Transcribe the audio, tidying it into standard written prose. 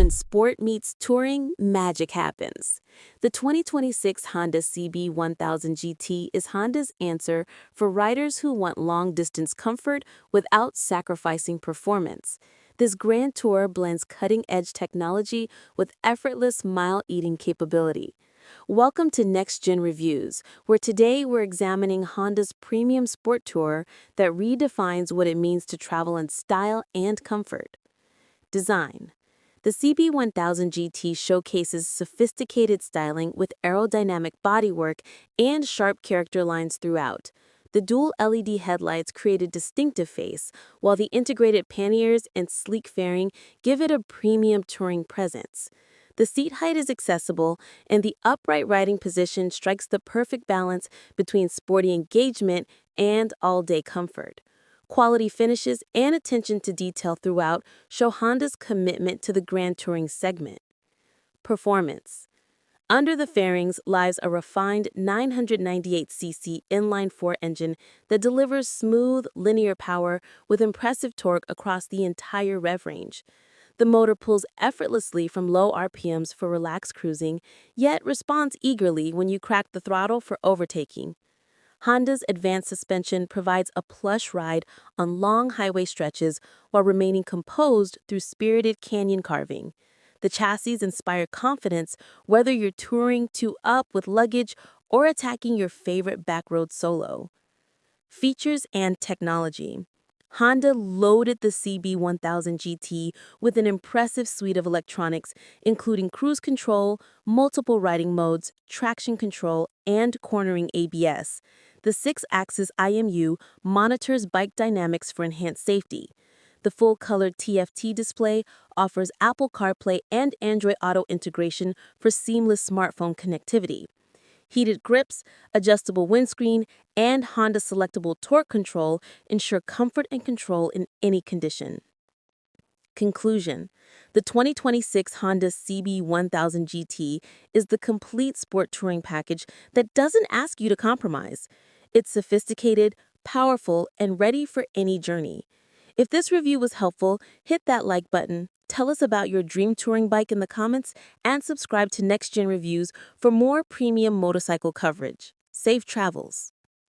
When sport meets touring, magic happens. The 2026 Honda CB1000 GT is Honda's answer for riders who want long-distance comfort without sacrificing performance. This Grand Tour blends cutting-edge technology with effortless mile-eating capability. Welcome to Next Gen Reviews, where today we're examining Honda's premium sport tourer that redefines what it means to travel in style and comfort. Design. The CB1000 GT showcases sophisticated styling with aerodynamic bodywork and sharp character lines throughout. The dual LED headlights create a distinctive face, while the integrated panniers and sleek fairing give it a premium touring presence. The seat height is accessible, and the upright riding position strikes the perfect balance between sporty engagement and all-day comfort. Quality finishes and attention to detail throughout show Honda's commitment to the Grand Touring segment. Performance. Under the fairings lies a refined 998cc inline-four engine that delivers smooth, linear power with impressive torque across the entire rev range. The motor pulls effortlessly from low RPMs for relaxed cruising, yet responds eagerly when you crack the throttle for overtaking. Honda's advanced suspension provides a plush ride on long highway stretches while remaining composed through spirited canyon carving. The chassis inspire confidence whether you're touring two up with luggage or attacking your favorite backroad solo. Features and technology. Honda loaded the CB1000 GT with an impressive suite of electronics, including cruise control, multiple riding modes, traction control, and cornering ABS. The 6-axis IMU monitors bike dynamics for enhanced safety. The full-color TFT display offers Apple CarPlay and Android Auto integration for seamless smartphone connectivity. Heated grips, adjustable windscreen, and Honda selectable torque control ensure comfort and control in any condition. Conclusion. The 2026 Honda CB1000 GT is the complete sport touring package that doesn't ask you to compromise. It's sophisticated, powerful, and ready for any journey. If this review was helpful, hit that like button, tell us about your dream touring bike in the comments, and subscribe to Next Gen Reviews for more premium motorcycle coverage. Safe travels!